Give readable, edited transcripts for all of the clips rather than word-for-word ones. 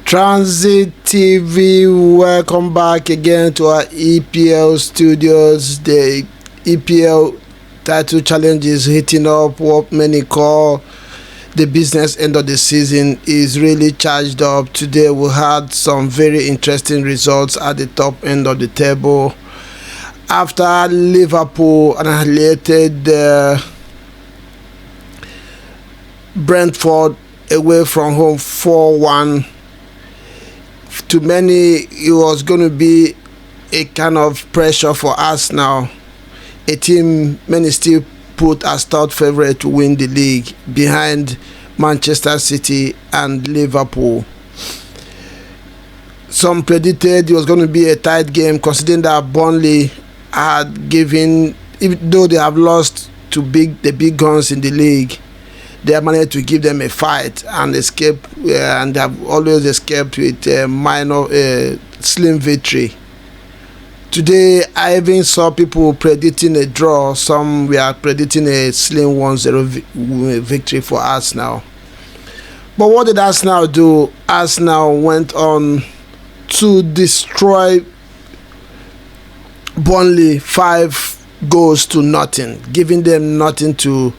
Transit TV, welcome back again to our EPL studios. The EPL title challenge is hitting up. What many call the business end of the season is really charged up. Today we had some very interesting results at the top end of the table. After Liverpool annihilated Brentford away from home 4-1, to many it was going to be a kind of pressure for Arsenal, a team many still put as third favorite to win the league behind Manchester City and Liverpool. Some predicted it was going to be a tight game, considering that Burnley had given, even though they have lost to the big guns in the league, they have managed to give them a fight and escape, and they have always escaped with a minor slim victory. Today I even saw people predicting a draw. Some were predicting a slim 1-0 victory for Arsenal. But what did Arsenal do? Arsenal went on to destroy Burnley 5-0, giving them nothing to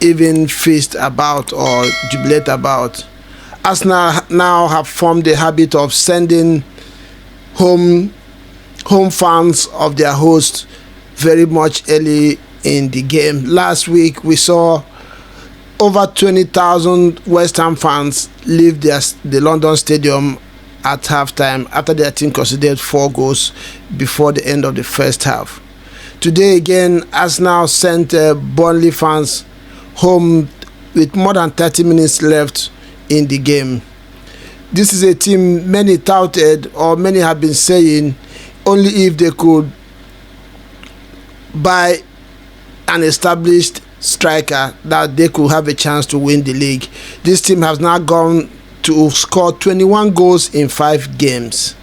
even feast about or jubilate about. Arsenal now have formed the habit of sending home fans of their host very much early in the game. Last week we saw over 20,000 West Ham fans leave the London Stadium at halftime after their team conceded 4 goals before the end of the first half. Today again, Arsenal sent Burnley fans home with more than 30 minutes left in the game. This is a team many touted, or many have been saying, only if they could buy an established striker that they could have a chance to win the league. This team has now gone to score 21 goals in 5 games.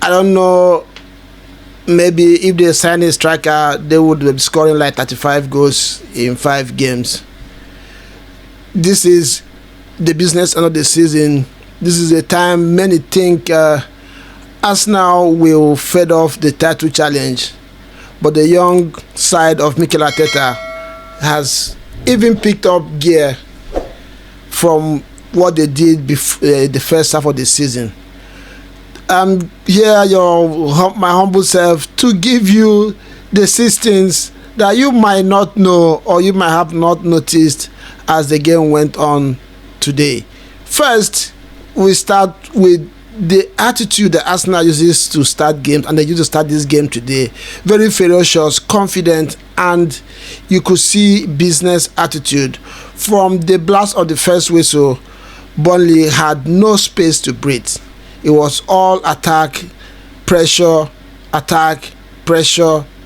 I don't know, maybe if they sign a striker, they would be scoring like 35 goals in 5 games. This is the business end of the season. This is a time many think Arsenal will fade off the title challenge. But the young side of Mikel Arteta has even picked up gear from what they did before the first half of the season. I'm here, my humble self, to give you the 6 things that you might not know or you might have not noticed as the game went on today. First, we start with the attitude that Arsenal uses to start games, and they used to start this game today. Very ferocious, confident, and you could see business attitude. From the blast of the first whistle, Burnley had no space to breathe. It was all attack, pressure,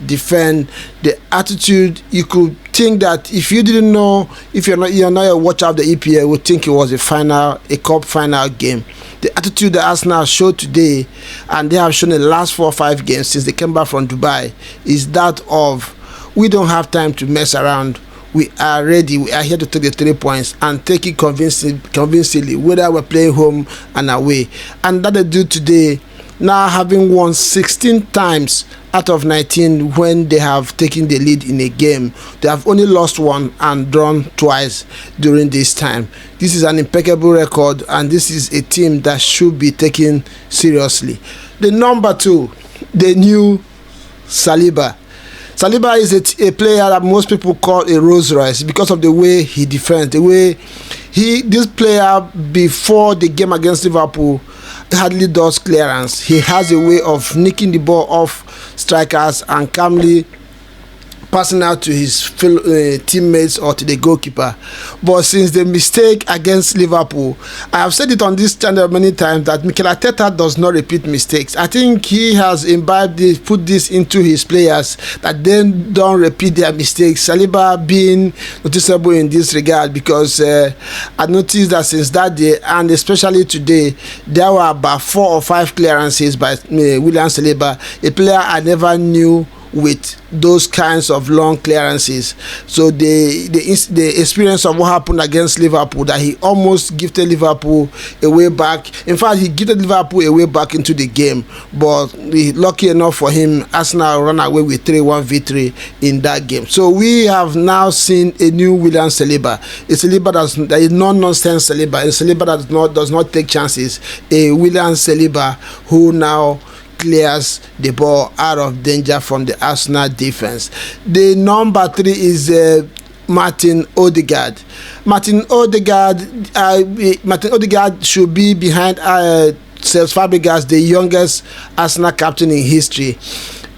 defend. The attitude, you could think that if you didn't know, if you're not a watcher of the EPL, you would think it was a cup final game. The attitude that Arsenal showed today, and they have shown in the last 4 or 5 games since they came back from Dubai, is that of, we don't have time to mess around. We are ready. We are here to take the 3 points and take it convincingly, whether we're playing home and away. And that they do today, now having won 16 times out of 19 when they have taken the lead in a game. They have only lost 1 and drawn twice during this time. This is an impeccable record, and this is a team that should be taken seriously. The number 2, the new Saliba. Saliba is a player that most people call a Rolls Royce because of the way he defends, the way this player before the game against Liverpool hardly does clearance. He has a way of nicking the ball off strikers and calmly passing out to his teammates or to the goalkeeper. But since the mistake against Liverpool, I have said it on this channel many times that Mikel Arteta does not repeat mistakes. I think he has imbibed this, put this into his players, that they don't repeat their mistakes. Saliba being noticeable in this regard, because I noticed that since that day, and especially today, there were about 4 or 5 clearances by William Saliba, a player I never knew with those kinds of long clearances. So the experience of what happened against Liverpool, that he almost gifted Liverpool a way back. In fact, he gifted Liverpool a way back into the game, but lucky enough for him, Arsenal ran away with 3-1 victory in that game. So we have now seen a new William Saliba. A Saliba that is non-nonsense Saliba, a Saliba that does not take chances. A William Saliba who now clears the ball out of danger from the Arsenal defense. The number 3 is Martin Odegaard. Martin Odegaard should be behind Cesc Fabregas, the youngest Arsenal captain in history.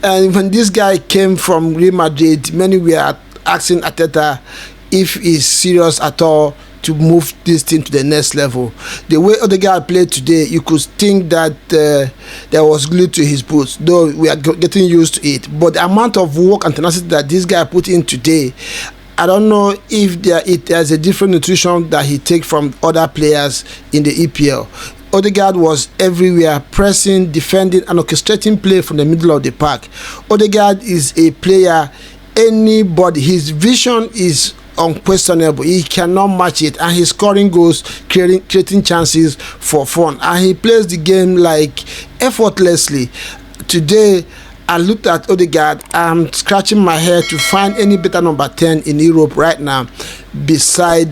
And when this guy came from Real Madrid, many were asking Arteta if he's serious at all to move this team to the next level. The way Odegaard played today, you could think that there was glue to his boots, though we are getting used to it. But the amount of work and tenacity that this guy put in today, I don't know if there's a different nutrition that he takes from other players in the EPL. Odegaard was everywhere, pressing, defending, and orchestrating play from the middle of the park. Odegaard is a player, his vision is unquestionable. He cannot match it, and he's scoring goals, creating chances for fun, and he plays the game like effortlessly. Today I looked at Odegaard. I'm scratching my head to find any better number 10 in Europe right now beside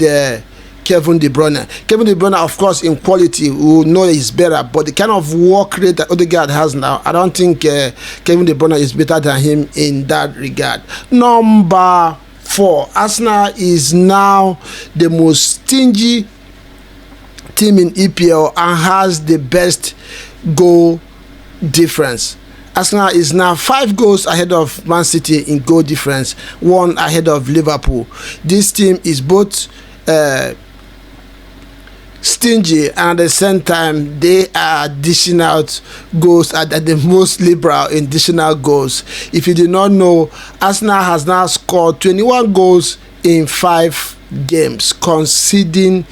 Kevin De Bruyne. Kevin De Bruyne, of course, in quality, we will know he's better, but the kind of work rate that Odegaard has now, I don't think Kevin De Bruyne is better than him in that regard. Number 4, Arsenal is now the most stingy team in EPL and has the best goal difference. Arsenal is now 5 goals ahead of Man City in goal difference, 1 ahead of Liverpool. This team is both stingy, and at the same time they are dishing out goals at the most liberal in dishing out goals. If you did not know, Arsenal has now scored 21 goals in 5 games, conceding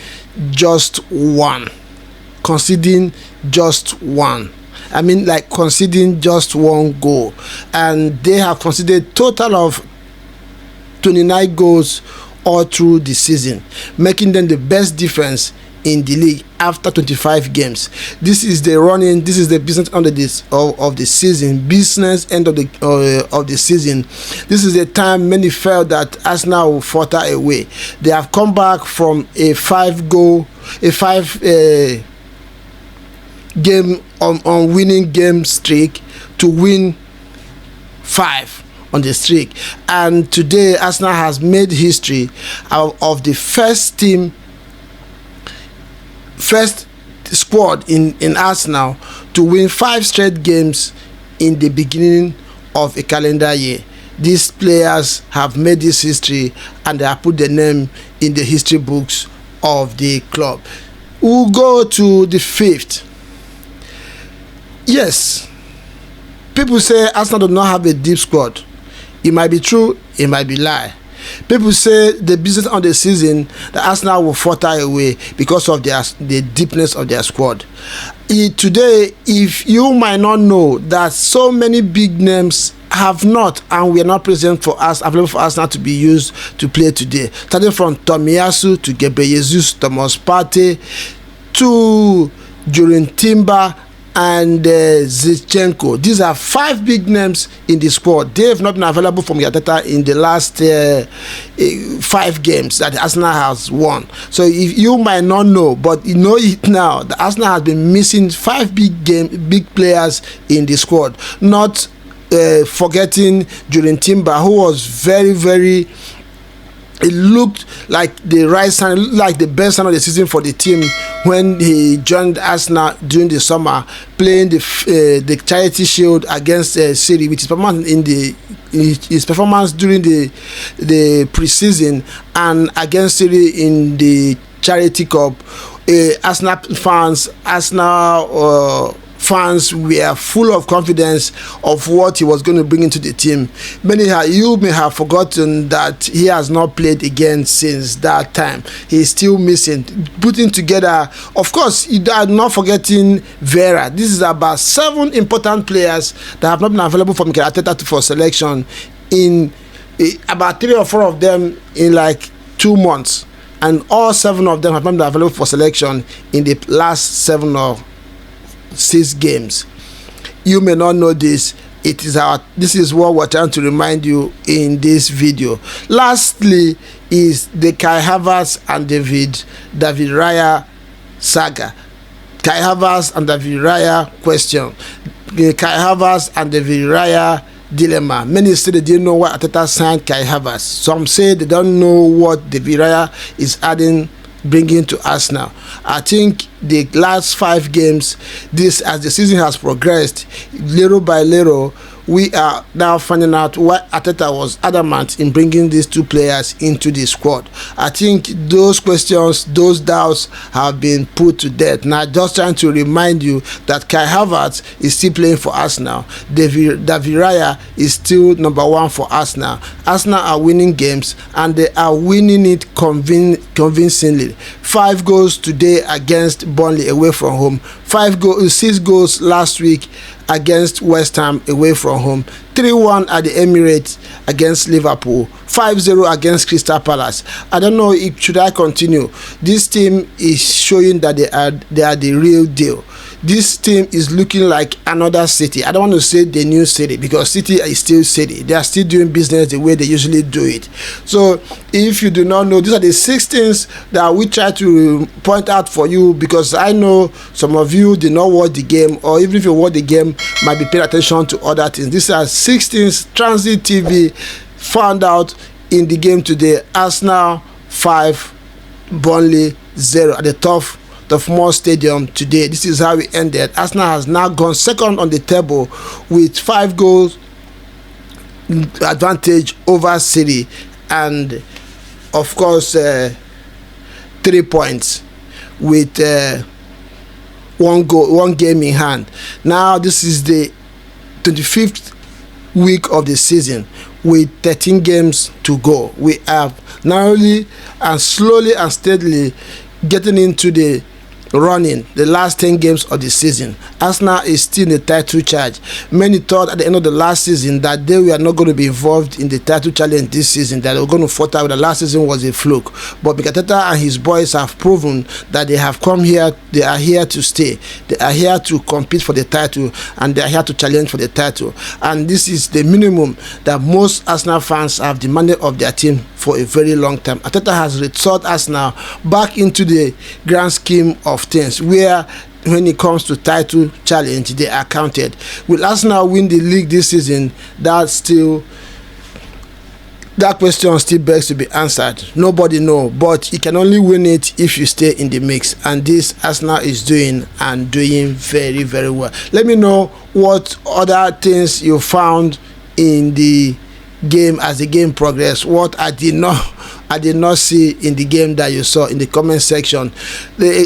just 1. I mean, like conceding just 1 goal, and they have conceded total of 29 goals all through the season, making them the best defense in the league after 25 games. This is the business end of the season. This is the time many felt that Arsenal will falter away. They have come back from a 5 game on winning game streak to win 5 on the streak, and today Arsenal has made history of the first squad in Arsenal to win 5 straight games in the beginning of a calendar year. These players have made this history, and they have put their name in the history books of the club. We'll go to the 5th. Yes, people say Arsenal do not have a deep squad. It might be true, it might be lie. People say the business of the season that Arsenal will falter away because of the deepness of their squad. Today, if you might not know that so many big names have not and were not present for us, available for Arsenal to be used to play today, starting from Tomiyasu to Gebreyesus, Thomas Partey to Julian Timber and Zinchenko. These are 5 big names in the squad. They have not been available from Arteta in the last 5 games that Arsenal has won. So if you might not know, but you know it now, the Arsenal has been missing 5 big players in the squad. Not forgetting Julian Timber, who was very, very. It looked like the right sign, like the best sign of the season for the team when he joined Arsenal during the summer, playing the Charity Shield against City, which is performance his performance during the preseason and against City in the Charity Cup. Arsenal fans were full of confidence of what he was going to bring into the team. You may have forgotten that he has not played again since that time. He is still missing. Putting together, of course, you are not forgetting Vera. This is about 7 important players that have not been available for Mikel Arteta for selection in about 3 or 4 of them in like 2 months. And all 7 of them have not been available for selection in the last 7 or 6 games. You may not know this. This is what we're trying to remind you in this video. Lastly is the Kai Havertz and David Raya saga. Kai Havertz and David Raya question. The Kai Havertz and David Raya dilemma. Many say they didn't know why Arteta signed Kai Havertz. Some say they don't know what David Raya is bringing to Arsenal. I think the last 5 games, as the season has progressed, little by little, we are now finding out why Arteta was adamant in bringing these 2 players into the squad. I think those questions, those doubts have been put to death. Now, just trying to remind you that Kai Havertz is still playing for Arsenal. David Raya is still number 1 for Arsenal. Arsenal are winning games, and they are winning it convincingly. 5 goals today against Burnley away from home. 6 goals last week against West Ham away from home. 3-1 at the Emirates against Liverpool. 5-0 against Crystal Palace. I don't know if should I continue. This team is showing that they are the real deal. This team is looking like another city. I don't want to say the new city, because city is still city. They are still doing business the way they usually do it. So if you do not know, these are the 6 things that we try to point out for you, because I know some of you did not watch the game, or even if you watch the game, might be paying attention to other things. These are 6 things Transit TV found out in the game today. Arsenal 5, Burnley 0 at the Tough Moor Stadium today. This is how it ended. Arsenal has now gone second on the table with 5 goals advantage over City, and of course 3 points with 1 game in hand. Now this is the 25th week of the season with 13 games to go. We have narrowly and slowly and steadily getting into the running the last 10 games of the season. Arsenal is still in the title charge. Many thought at the end of the last season that they were not going to be involved in the title challenge this season, that they were going to falter. The last season was a fluke, but Mikel Arteta and his boys have proven that they have come here. They are here to stay. They are here to compete for the title, and they are here to challenge for the title. And this is the minimum that most Arsenal fans have demanded of their team for a very long time. Arteta has restored Arsenal back into the grand scheme of things, where when it comes to title challenge, they are counted. Will Arsenal win the league this season? That question still begs to be answered. Nobody knows, but you can only win it if you stay in the mix, and this Arsenal is doing, and doing very, very well. Let me know what other things you found in the game as the game progressed. What I did not see in the game that you saw in the comment section.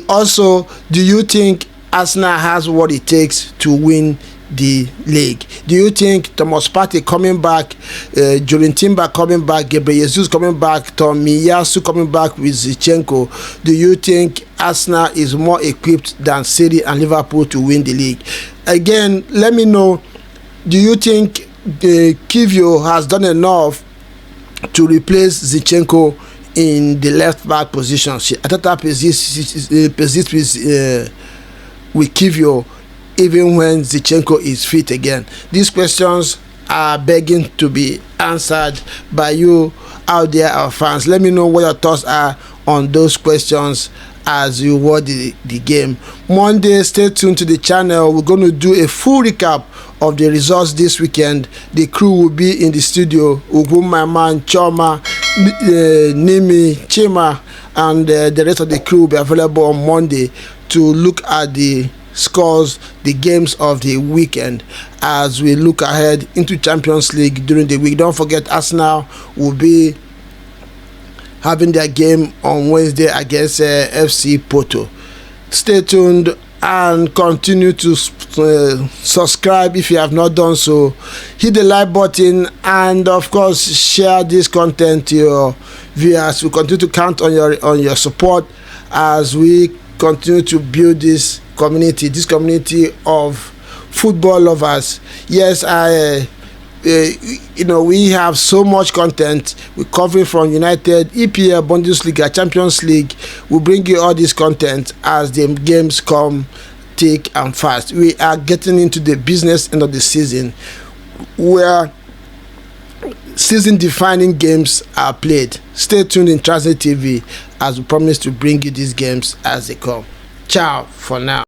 Also, do you think Arsenal has what it takes to win the league? Do you think Thomas Partey coming back, Julian Timber coming back, Gabriel Jesus coming back, Tomiyasu coming back with Zinchenko, do you think Arsenal is more equipped than City and Liverpool to win the league? Again, let me know, do you think Kivio has done enough to replace Zinchenko in the left back position? Arteta persists with Kivio even when Zinchenko is fit again. These questions are begging to be answered by you out there, our fans. Let me know what your thoughts are on those questions as you watch the game. Monday, stay tuned to the channel. We're going to do a full recap of the results this weekend. The crew will be in the studio. Ugu, my man, Choma, Nimi, Chima, and the rest of the crew will be available on Monday to look at the scores, the games of the weekend, as we look ahead into Champions League during the week. Don't forget, Arsenal will be having their game on Wednesday against FC Porto. Stay tuned and continue to subscribe if you have not done so. Hit the like button, and of course share this content to your viewers. We continue to count on your support as we continue to build this community of football lovers. Yes, we have so much content. We're covering from United, EPL, Bundesliga, Champions League. We bring you all this content as the games come thick and fast. We are getting into the business end of the season, where season defining games are played. Stay tuned in Transit TV as we promise to bring you these games as they come. Ciao for now.